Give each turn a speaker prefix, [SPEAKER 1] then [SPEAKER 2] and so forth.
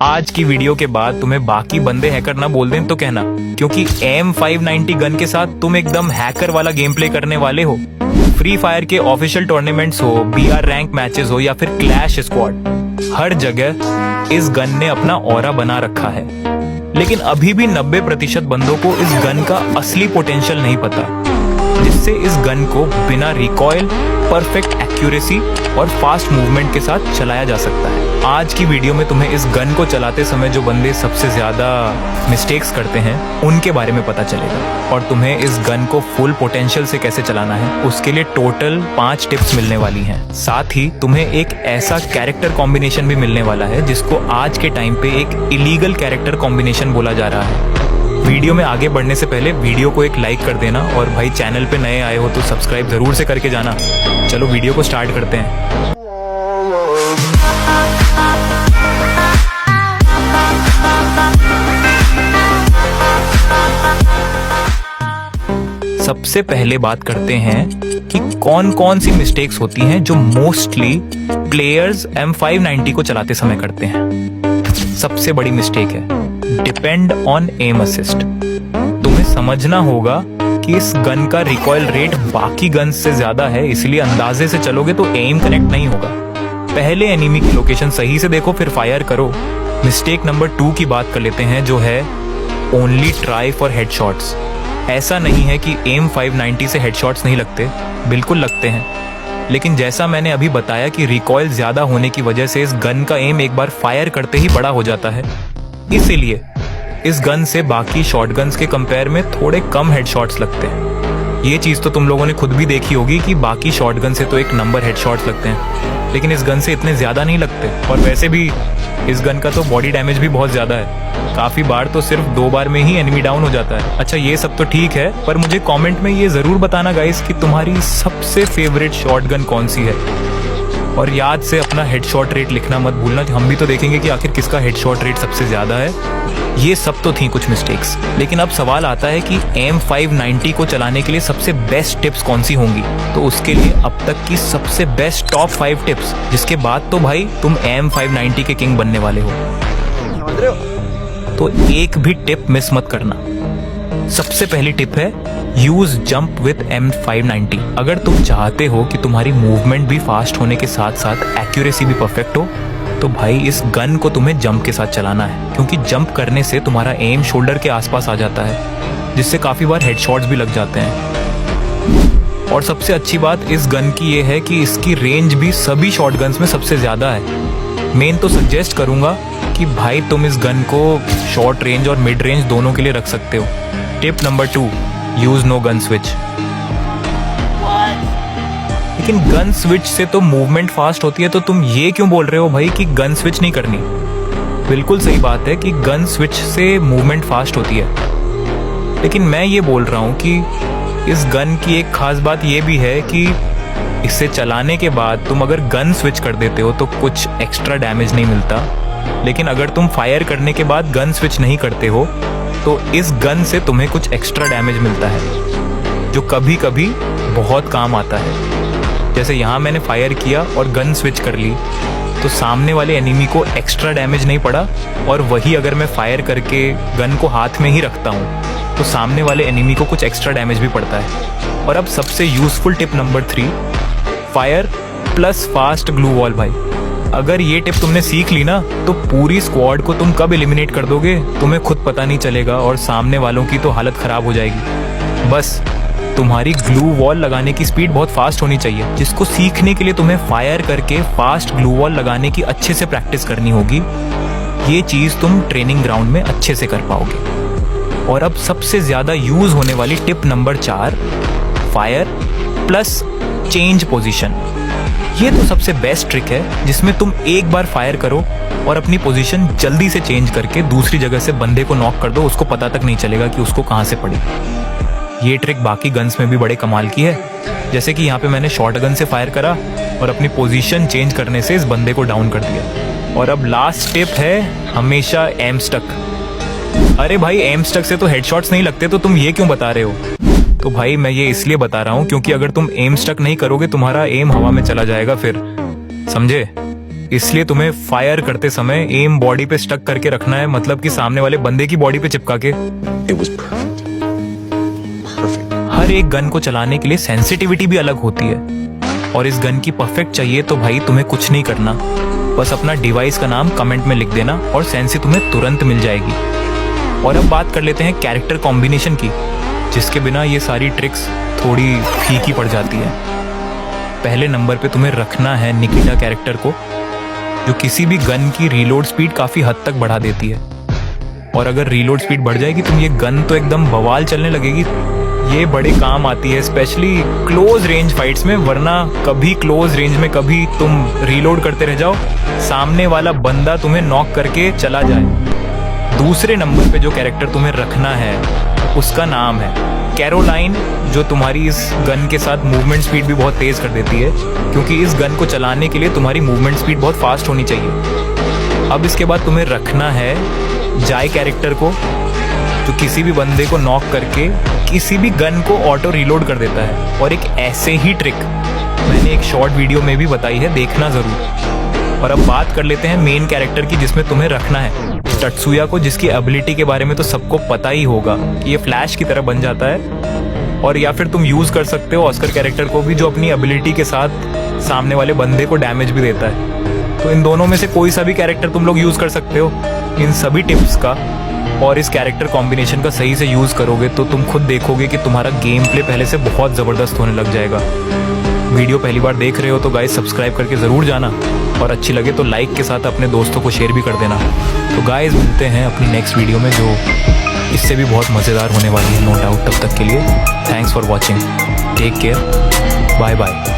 [SPEAKER 1] आज की वीडियो के बाद तुम्हें बाकी बंदे हैकर ना बोल दें तो कहना, क्योंकि M590 गन के साथ तुम एकदम हैकर वाला गेम प्ले करने वाले हो। फ्री फायर के ऑफिशियल टूर्नामेंट्स हो, BR रैंक मैचेस हो या फिर क्लैश स्क्वाड, हर जगह इस गन ने अपना ऑरा बना रखा है। लेकिन अभी भी 90% बंदों को इस गन का असली पोटेंशियल नहीं पता, जिससे इस गन को बिना रिकॉइल, परफेक्ट एक्यूरेसी और फास्ट मूवमेंट के साथ चलाया जा सकता है। आज की वीडियो में तुम्हें इस गन को चलाते समय जो बंदे सबसे ज्यादा मिस्टेक्स करते हैं उनके बारे में पता चलेगा, और तुम्हें इस गन को फुल पोटेंशियल से कैसे चलाना है उसके लिए टोटल 5 टिप्स मिलने वाली हैं। साथ ही तुम्हें एक ऐसा कैरेक्टर कॉम्बिनेशन भी मिलने वाला है जिसको आज के टाइम पे एक इलीगल कैरेक्टर कॉम्बिनेशन बोला जा रहा है। वीडियो में आगे बढ़ने से पहले वीडियो को एक लाइक कर देना, और भाई चैनल पे नए आए हो तो सब्सक्राइब जरूर से करके जाना। चलो वीडियो को स्टार्ट करते हैं। सबसे पहले बात करते हैं कि कौन कौन सी मिस्टेक्स होती हैं जो मोस्टली प्लेयर्स M590 को चलाते समय करते हैं। सबसे बड़ी मिस्टेक है डिपेंड ऑन एम असिस्ट। तुम्हें समझना होगा कि इस गन का रिकॉइल रेट बाकी गन्स से ज्यादा है, इसलिए अंदाजे से चलोगे तो एम कनेक्ट नहीं होगा। पहले एनिमी की लोकेशन सही से देखो, फिर फायर करो। मिस्टेक नंबर 2 की बात कर लेते हैं, जो है ओनली ट्राई फॉर हेडशॉट्स। ऐसा नहीं है कि M590 से हेडशॉट्स नहीं लगते, बिल्कुल लगते हैं, लेकिन जैसा मैंने अभी बताया कि रिकॉइल ज्यादा होने की वजह से इस गन का एम एक बार फायर करते ही बड़ा हो जाता है। इसीलिए इस गन से बाकी शॉटगन्स के कंपेयर में थोड़े कम हेडशॉट्स लगते हैं। ये चीज तो तुम लोगों ने खुद भी देखी होगी कि बाकी शॉटगन से तो एक नंबर हेडशॉट्स लगते हैं, लेकिन इस गन से इतने ज्यादा नहीं लगते। और वैसे भी इस गन का तो बॉडी डैमेज भी बहुत ज्यादा है, काफी बार तो सिर्फ 2 बार में ही एनिमी डाउन हो जाता है। अच्छा, ये सब तो ठीक है, पर मुझे कमेंट में ये जरूर बताना गाइस कि तुम्हारी सबसे फेवरेट शॉटगन कौन सी है, और याद से अपना हेडशॉट रेट लिखना मत भूलना। हम भी तो देखेंगे कि आखिर किसका हेडशॉट रेट सबसे ज्यादा है। ये सब तो थी कुछ मिस्टेक्स, लेकिन अब सवाल आता है कि M590 को चलाने के लिए सबसे बेस्ट टिप्स कौन सी होंगी। तो उसके लिए अब तक की सबसे बेस्ट टॉप 5 टिप्स, जिसके बाद तो भाई तुम M590 के किंग बनने वाले हो। तो एक भी टिप मिस मत करना। सबसे पहली टिप है यूज जंप विद M590। अगर तुम चाहते हो कि तुम्हारी मूवमेंट भी फास्ट होने के साथ साथ एक्यूरेसी भी परफेक्ट हो, तो भाई इस गन को तुम्हें जंप के साथ चलाना है, क्योंकि जंप करने से तुम्हारा एम शोल्डर के आसपास आ जाता है, जिससे काफी बार हेडशॉट्स भी लग जाते हैं। और सबसे अच्छी बात इस गन की ये है कि इसकी रेंज भी सभी शॉटगन्स में सबसे ज्यादा है। मेन तो सजेस्ट करूंगा कि भाई तुम इस गन को शॉर्ट रेंज और मिड रेंज दोनों के लिए रख सकते हो। Tip number 2, use no gun switch. लेकिन गन स्विच से तो मूवमेंट फास्ट होती है, तो तुम ये क्यों बोल रहे हो भाई कि गन स्विच नहीं करनी। बिल्कुल सही बात है कि गन स्विच से मूवमेंट फास्ट होती है, लेकिन मैं ये बोल रहा हूँ कि इस गन की एक खास बात ये भी है कि इसे चलाने के बाद तुम अगर गन स्विच कर देते हो तो कुछ एक्स्ट्रा डैमेज नहीं मिलता, लेकिन अगर तुम फायर करने के बाद गन स्विच नहीं करते हो तो इस गन से तुम्हें कुछ एक्स्ट्रा डैमेज मिलता है, जो कभी कभी बहुत काम आता है। जैसे यहाँ मैंने फायर किया और गन स्विच कर ली, तो सामने वाले एनिमी को एक्स्ट्रा डैमेज नहीं पड़ा, और वही अगर मैं फायर करके गन को हाथ में ही रखता हूँ तो सामने वाले एनिमी को कुछ एक्स्ट्रा डैमेज भी पड़ता है। और अब सबसे useful tip number 3, fire plus fast glue wall. भाई अगर ये टिप तुमने सीख ली ना, तो पूरी स्क्वाड को तुम कब एलिमिनेट कर दोगे तुम्हें खुद पता नहीं चलेगा, और सामने वालों की तो हालत खराब हो जाएगी। बस तुम्हारी ग्लू वॉल लगाने की स्पीड बहुत फास्ट होनी चाहिए, जिसको सीखने के लिए तुम्हें फायर करके फास्ट ग्लू वॉल लगाने की अच्छे से प्रैक्टिस करनी होगी। ये चीज तुम ट्रेनिंग ग्राउंड में अच्छे से कर पाओगे। और अब सबसे ज्यादा यूज होने वाली tip number 4, fire plus change position. ये तो सबसे बेस्ट ट्रिक है, जिसमें तुम एक बार फायर करो और अपनी पोजीशन जल्दी से चेंज करके दूसरी जगह से बंदे को नॉक कर दो, उसको पता तक नहीं चलेगा कि उसको कहां से पड़ी। ये ट्रिक बाकी गन्स में भी बड़े कमाल की है, जैसे कि यहाँ पे मैंने शॉर्ट गन से फायर करा और अपनी पोजीशन चेंज करने से इस बंदे को डाउन कर दिया। और अब लास्ट टिप है हमेशा एम स्टक। अरे भाई एम स्टक से तो हेडशॉट्स नहीं लगते, तो तुम ये क्यों बता रहे हो। तो भाई मैं ये इसलिए बता रहा हूँ क्योंकि अगर तुम एम स्टक नहीं करोगे तुम्हारा एम हवा में चला जाएगा, फिर समझे। इसलिए तुम्हें फायर करते समय एम बॉडी पे स्टक करके रखना है, मतलब कि सामने वाले बंदे की बॉडी पे चिपका के। हर एक गन को चलाने के लिए सेंसिटिविटी भी अलग होती है, और इस गन की परफेक्ट चाहिए तो भाई तुम्हें कुछ नहीं करना, बस अपना डिवाइस का नाम कमेंट में लिख देना और सेंसी तुम्हें तुरंत मिल जाएगी। और अब बात कर लेते हैं कैरेक्टर कॉम्बिनेशन की, जिसके बिना ये सारी ट्रिक्स थोड़ी फीकी पड़ जाती है। पहले नंबर पे तुम्हें रखना है निकिटा कैरेक्टर को, जो किसी भी गन की रीलोड स्पीड काफ़ी हद तक बढ़ा देती है। और अगर रीलोड स्पीड बढ़ जाएगी तो ये गन तो एकदम बवाल चलने लगेगी। ये बड़े काम आती है स्पेशली क्लोज रेंज फाइट्स में, वरना कभी क्लोज रेंज में कभी तुम रीलोड करते रह जाओ, सामने वाला बंदा तुम्हें नॉक करके चला जाए। दूसरे नंबर पे जो कैरेक्टर तुम्हें रखना है उसका नाम है कैरोलाइन, जो तुम्हारी इस गन के साथ मूवमेंट स्पीड भी बहुत तेज़ कर देती है, क्योंकि इस गन को चलाने के लिए तुम्हारी मूवमेंट स्पीड बहुत फास्ट होनी चाहिए। अब इसके बाद तुम्हें रखना है जाय कैरेक्टर को, जो किसी भी बंदे को नॉक करके किसी भी गन को ऑटो रीलोड कर देता है। और एक ऐसे ही ट्रिक मैंने एक शॉर्ट वीडियो में भी बताई है, देखना ज़रूर। और अब बात कर लेते हैं मेन कैरेक्टर की, जिसमें तुम्हें रखना है टत्सुया को, जिसकी एबिलिटी के बारे में तो सबको पता ही होगा कि ये फ्लैश की तरह बन जाता है। और या फिर तुम यूज़ कर सकते हो ऑस्कर कैरेक्टर को भी, जो अपनी एबिलिटी के साथ सामने वाले बंदे को डैमेज भी देता है। तो इन दोनों में से कोई सा भी कैरेक्टर तुम लोग यूज़ कर सकते हो। इन सभी टिप्स का और इस कैरेक्टर कॉम्बिनेशन का सही से यूज़ करोगे तो तुम खुद देखोगे कि तुम्हारा गेम प्ले पहले से बहुत ज़बरदस्त होने लग जाएगा। वीडियो पहली बार देख रहे हो तो गाइस सब्सक्राइब करके ज़रूर जाना, और अच्छी लगे तो लाइक के साथ अपने दोस्तों को शेयर भी कर देना। तो गाइस मिलते हैं अपनी नेक्स्ट वीडियो में, जो इससे भी बहुत मज़ेदार होने वाली है नो डाउट। तब तक के लिए thanks for watching, take care, bye bye.